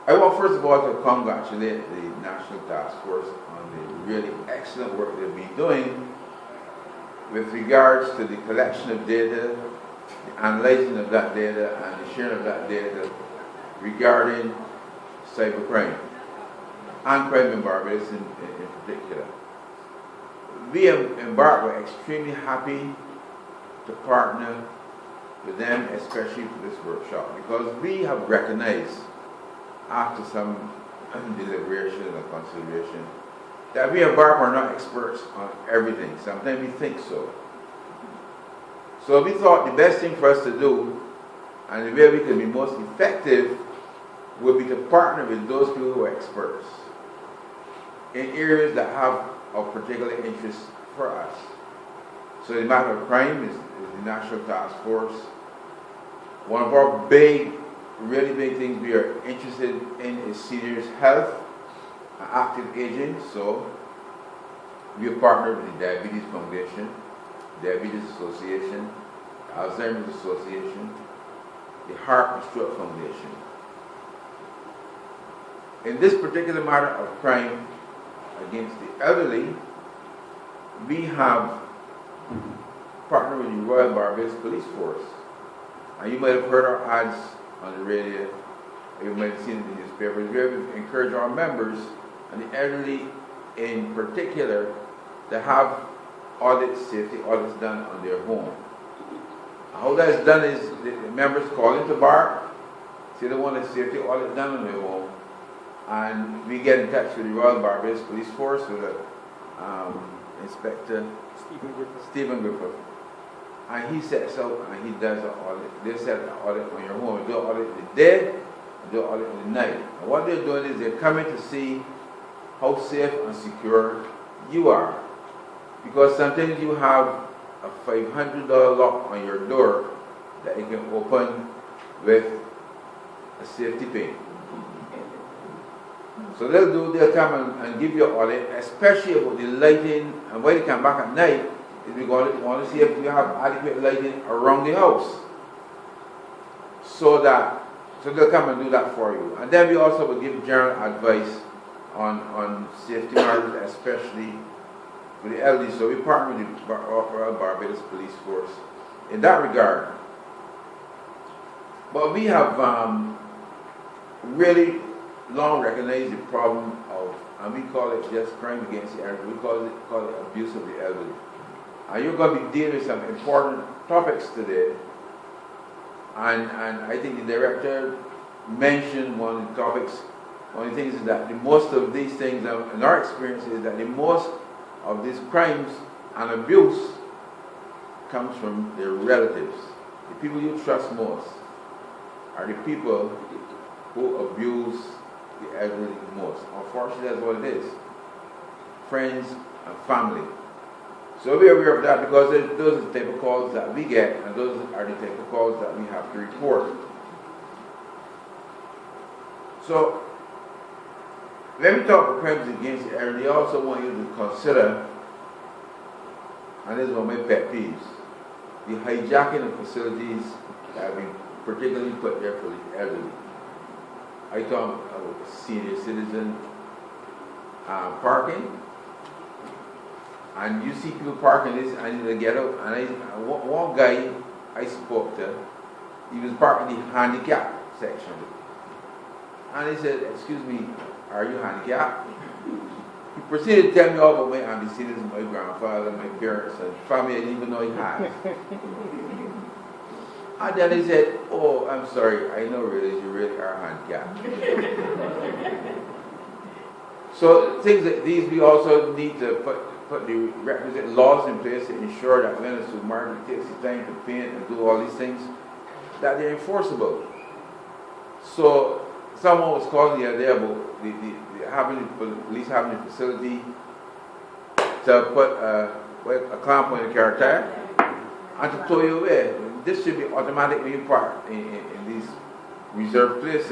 I want first of all to congratulate the National Task Force on the really excellent work they've been doing with regards to the collection of data, the analyzing of that data, and the sharing of that data regarding cybercrime and crime in Barbados in particular. We in BARP were extremely happy to partner with them, especially for this workshop, because we have recognized, after some deliberation and consideration, that we at BARP are not experts on everything. Sometimes we think so. So we thought the best thing for us to do, and the way we can be most effective, would be to partner with those people who are experts in areas that have of particular interest for us. So the matter of crime is the National Task Force. One of our really big things we are interested in is seniors' health and active aging. So we are partnered with the Diabetes Foundation, Diabetes Association, Alzheimer's Association, the Heart and Stroke Foundation. In this particular matter of crime against the elderly, we have partnered with the Royal Barbados Police Force. And you might have heard our ads on the radio, or you might have seen it in the newspapers. We have encouraged our members, and the elderly in particular, to have safety audits done on their home. How that is done is the members call into BARP, say they want a safety audit done on their home, and we get in touch with the Royal Barbados Police Force with Inspector Stephen Griffith. And he sets out and he does an audit. They set an audit on your home. They do an audit in the day, and do an audit in the night. And what they're doing is they're coming to see how safe and secure you are. Because sometimes you have a $500 lock on your door that you can open with a safety pin. So they'll come and give you an audit, especially about the lighting, and when they come back at night, is we want to see if you have adequate lighting around the house. So they'll come and do that for you. And then we also will give general advice on safety matters, especially for the elderly. So we partner with the Royal Barbados Police Force in that regard. But we have really long recognized the problem of, and we call it just crime against the elderly, we call it abuse of the elderly. And you're going to be dealing with some important topics today. And I think the director mentioned one of the topics. One of the things is that the most of these things, in our experience, is that the most of these crimes and abuse comes from their relatives. The people you trust most are the people who abuse the elderly most. Unfortunately, that's what it is. Friends and family. So we're aware of that because those are the type of calls that we get, and those are the type of calls that we have to report. So when we talk about crimes against the elderly, I also want you to consider, and this is one of my pet peeves, the hijacking of facilities that have been particularly put there for the elderly. I talk about senior citizen parking, and you see people parking this, and they get out, and one guy I spoke to, he was parking the handicap section, and he said, "Excuse me, are you handicapped?" He proceeded to tell me all about my antecedents, my grandfather, my parents, and family I didn't even know he had. And then he said, "Oh, I'm sorry, I know really, you really are handicapped." So things like these, we also need to put the requisite laws in place to ensure that when a supermarket takes the time to paint and do all these things, that they're enforceable. So someone was calling the other day about the police having a facility to put a clamp on your car tire and to tow you away. This should be automatic when you park in these reserved places.